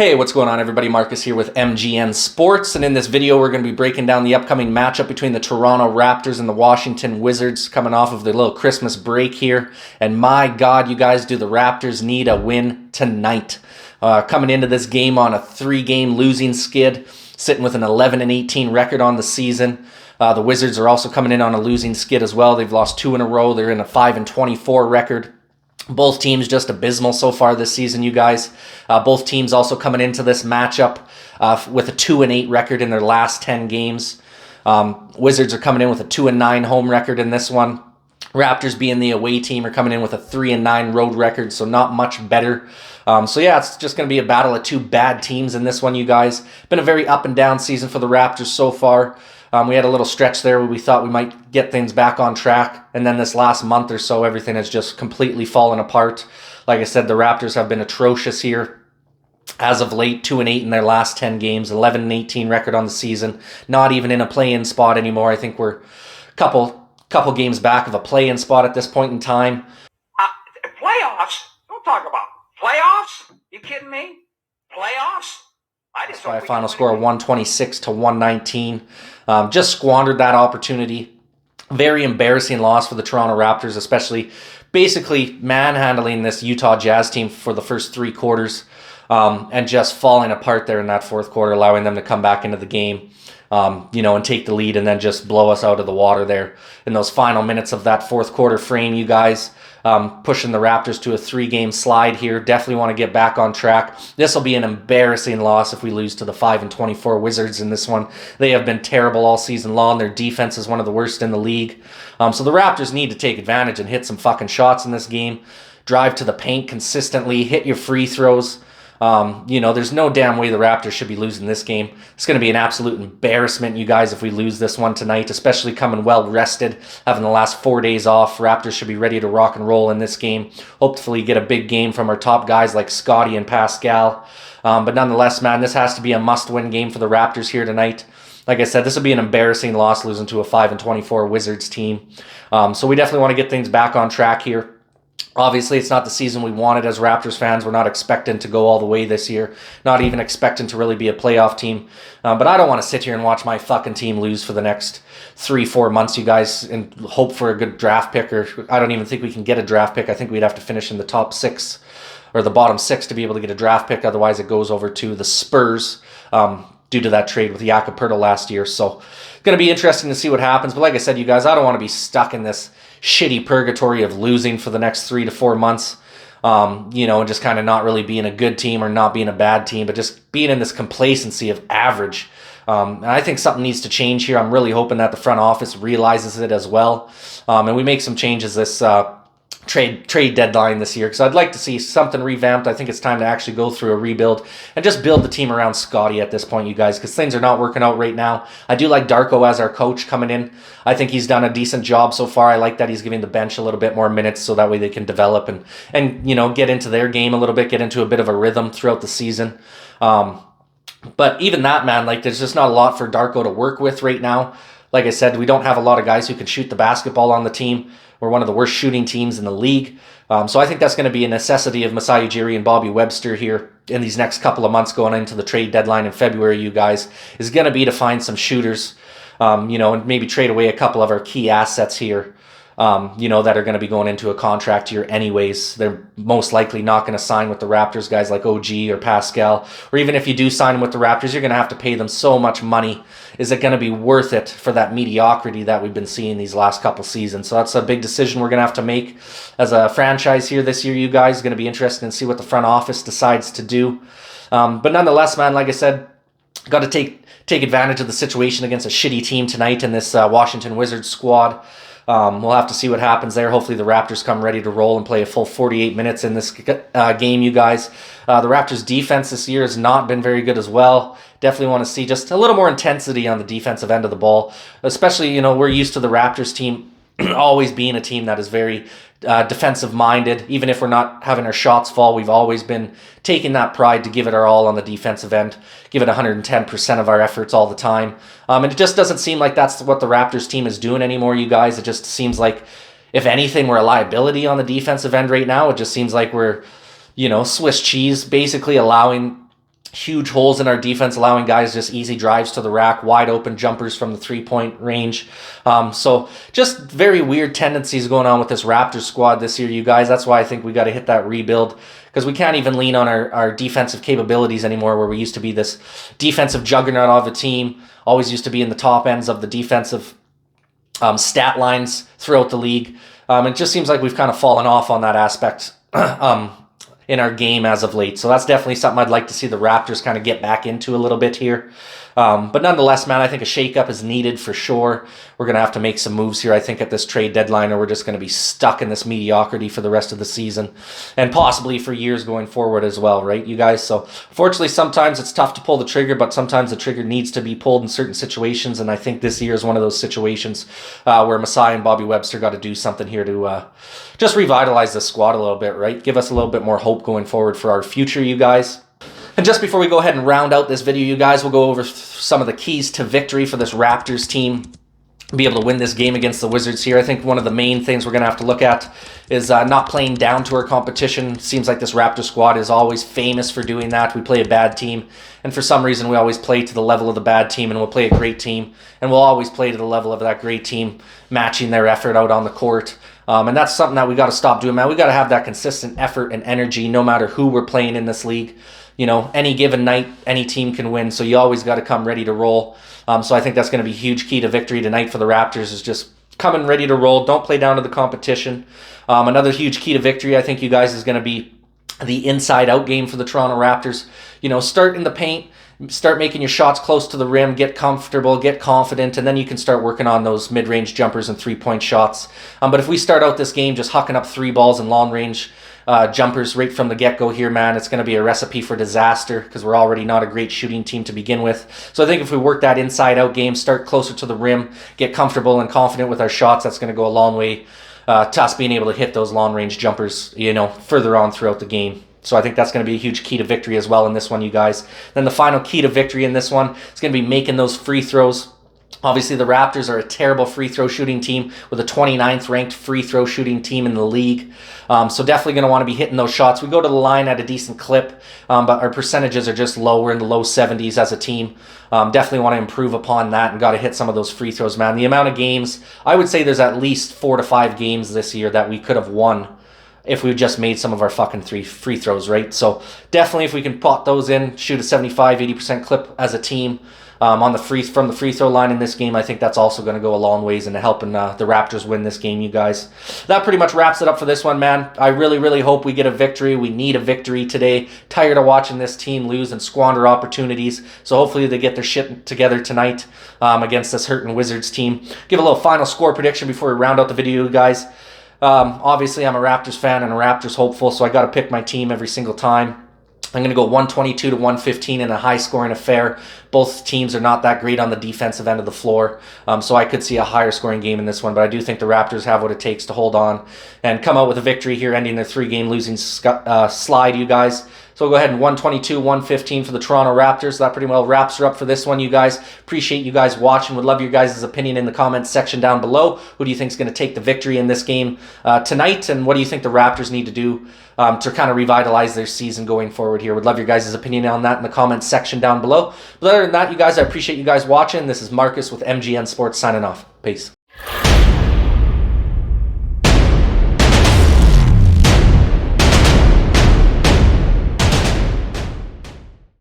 Hey, what's going on everybody? Marcus here with MGN Sports, and in this video we're going to be breaking down the upcoming matchup between the Toronto Raptors and the Washington Wizards coming off of the little Christmas break here. And my God, you guys, do the Raptors need a win tonight. Coming into this game on a 3-game losing skid, sitting with an 11-18 record on the season. The Wizards are also coming in on a losing skid as well. They've lost 2 in a row. They're in a 5-24 record. Both teams just abysmal so far this season, you guys. Both teams also coming into this matchup with a 2-8 record in their last 10 games. Wizards are coming in with a 2-9 home record in this one. Raptors, being the away team, are coming in with a 3-9 road record, so not much better. So yeah, it's just going to be a battle of two bad teams in this one, you guys. Been a very up and down season for the Raptors so far. We had a little stretch there where we thought we might get things back on track, and then this last month or so, everything has just completely fallen apart. Like I said, the Raptors have been atrocious here. As of late, 2-8 in their last 10 games, 11-18 record on the season. Not even in a play-in spot anymore. I think we're a couple games back of a play-in spot at this point in time. Playoffs? Don't talk about playoffs. You kidding me? Playoffs? By a final score of 126-119. Just squandered that opportunity. Very embarrassing loss for the Toronto Raptors, especially basically manhandling this Utah Jazz team for the first 3 quarters and just falling apart there in that fourth quarter, allowing them to come back into the game, and take the lead and then just blow us out of the water there in those final minutes of that fourth quarter frame, you guys. Pushing the Raptors to a 3-game slide here. Definitely want to get back on track. This will be an embarrassing loss if we lose to the 5-24 Wizards in this one. They have been terrible all season long. Their defense is one of the worst in the league. So the Raptors need to take advantage and hit some fucking shots in this game. Drive to the paint consistently. Hit your free throws. There's no damn way the Raptors should be losing this game. It's going to be an absolute embarrassment, you guys, if we lose this one tonight, especially coming well rested, having the last 4 days off. Raptors should be ready to rock and roll in this game. Hopefully get a big game from our top guys like Scotty and Pascal. But nonetheless, man, this has to be a must-win game for the Raptors here tonight. Like I said, this will be an embarrassing loss losing to a 5-24 Wizards team. So we definitely want to get things back on track here. Obviously, it's not the season we wanted as Raptors fans. We're not expecting to go all the way this year. Not even expecting to really be a playoff team. But I don't want to sit here and watch my fucking team lose for the next 3-4 months, you guys, and hope for a good draft pick. Or I don't even think we can get a draft pick. I think we'd have to finish in the top 6 or the bottom 6 to be able to get a draft pick. Otherwise, it goes over to the Spurs due to that trade with Jakob Poeltl last year. So it's going to be interesting to see what happens. But like I said, you guys, I don't want to be stuck in this shitty purgatory of losing for the next 3 to 4 months, and just kind of not really being a good team or not being a bad team, but just being in this complacency of average. And I think something needs to change here. I'm really hoping that the front office realizes it as well, and we make some changes this trade deadline this year, because I'd like to see something revamped. I think it's time to actually go through a rebuild and just build the team around Scotty at this point, you guys, because things are not working out right now. I do like Darko as our coach coming in. I think he's done a decent job so far. I like that he's giving the bench a little bit more minutes so that way they can develop and get into their game a little bit, get into a bit of a rhythm throughout the season. But even that, man, there's just not a lot for Darko to work with right now. Like I said, we don't have a lot of guys who can shoot the basketball on the team. We're one of the worst shooting teams in the league. So I think that's going to be a necessity of Masai Ujiri and Bobby Webster here in these next couple of months going into the trade deadline in February, you guys, is going to be to find some shooters, and maybe trade away a couple of our key assets here, that are going to be going into a contract here anyways. They're most likely not going to sign with the Raptors, guys like OG or Pascal. Or even if you do sign them with the Raptors, you're going to have to pay them so much money. Is it going to be worth it for that mediocrity that we've been seeing these last couple seasons? So that's a big decision we're going to have to make as a franchise here this year, you guys. Going to be interesting to see what the front office decides to do. But nonetheless, man, like I said, got to take advantage of the situation against a shitty team tonight in this Washington Wizards squad. We'll have to see what happens there. Hopefully the Raptors come ready to roll and play a full 48 minutes in this game, you guys. The Raptors' defense this year has not been very good as well. Definitely want to see just a little more intensity on the defensive end of the ball. Especially, we're used to the Raptors team always being a team that is very defensive-minded. Even if we're not having our shots fall, we've always been taking that pride to give it our all on the defensive end, give it 110% of our efforts all the time. And it just doesn't seem like that's what the Raptors team is doing anymore, you guys. It just seems like, if anything, we're a liability on the defensive end right now. It just seems like we're, Swiss cheese, basically allowing huge holes in our defense, allowing guys just easy drives to the rack, wide open jumpers from the 3-point range. So just very weird tendencies going on with this Raptors squad this year, you guys. That's why I think we got to hit that rebuild, because we can't even lean on our defensive capabilities anymore, where we used to be this defensive juggernaut of a team, always used to be in the top ends of the defensive stat lines throughout the league. It just seems like we've kind of fallen off on that aspect in our game as of late. So that's definitely something I'd like to see the Raptors kind of get back into a little bit here. But nonetheless, man, I think a shakeup is needed for sure. We're going to have to make some moves here, I think, at this trade deadline, or we're just going to be stuck in this mediocrity for the rest of the season and possibly for years going forward as well, right, you guys? So fortunately, sometimes it's tough to pull the trigger, but sometimes the trigger needs to be pulled in certain situations, and I think this year is one of those situations where Masai and Bobby Webster got to do something here to just revitalize the squad a little bit, right? Give us a little bit more hope going forward for our future, you guys. And just before we go ahead and round out this video, you guys, we'll go over some of the keys to victory for this Raptors team. Be able to win this game against the Wizards here. I think one of the main things we're going to have to look at is not playing down to our competition. Seems like this Raptors squad is always famous for doing that. We play a bad team, and for some reason we always play to the level of the bad team, and we'll play a great team, and we'll always play to the level of that great team, matching their effort out on the court. And that's something that we got to stop doing, man. We got to have that consistent effort and energy no matter who we're playing in this league. You know, any given night, any team can win, so you always got to come ready to roll. So I think that's going to be a huge key to victory tonight for the Raptors, is just coming ready to roll. Don't play down to the competition. Another huge key to victory, I think, you guys, is going to be the inside-out game for the Toronto Raptors. You know, start in the paint, start making your shots close to the rim, get comfortable, get confident, and then you can start working on those mid-range jumpers and three-point shots. But if we start out this game just hucking up 3 balls in long-range jumpers right from the get-go here, man, it's going to be a recipe for disaster, because we're already not a great shooting team to begin with. So I think if we work that inside-out game, start closer to the rim, get comfortable and confident with our shots, that's going to go a long way to us being able to hit those long-range jumpers, you know, further on throughout the game. So I think that's going to be a huge key to victory as well in this one, you guys. Then the final key to victory in this one is going to be making those free throws. Obviously, the Raptors are a terrible free throw shooting team, with a 29th ranked free throw shooting team in the league. So definitely going to want to be hitting those shots. We go to the line at a decent clip, but our percentages are just low. We're in the low 70s as a team. Definitely want to improve upon that, and got to hit some of those free throws, man. The amount of games, I would say there's at least 4 to 5 games this year that we could have won if we just made some of our fucking free throws, right? So definitely if we can pot those in, shoot a 75-80% clip as a team from the free throw line in this game, I think that's also going to go a long ways into helping the Raptors win this game, you guys. That pretty much wraps it up for this one, man. I really, really hope we get a victory. We need a victory today. Tired of watching this team lose and squander opportunities. So hopefully they get their shit together tonight against this hurting Wizards team. Give a little final score prediction before we round out the video, you guys. Obviously, I'm a Raptors fan and a Raptors hopeful, so I got to pick my team every single time. I'm going to go 122 to 115 in a high-scoring affair. Both teams are not that great on the defensive end of the floor, so I could see a higher-scoring game in this one, but I do think the Raptors have what it takes to hold on and come out with a victory here, ending their 3-game losing slide, you guys. So we'll go ahead and 122, 115 for the Toronto Raptors. That pretty well wraps her up for this one, you guys. Appreciate you guys watching. Would love your guys' opinion in the comments section down below. Who do you think is going to take the victory in this game tonight? And what do you think the Raptors need to do to kind of revitalize their season going forward here? Would love your guys' opinion on that in the comments section down below. But other than that, you guys, I appreciate you guys watching. This is Marcus with MGN Sports signing off. Peace.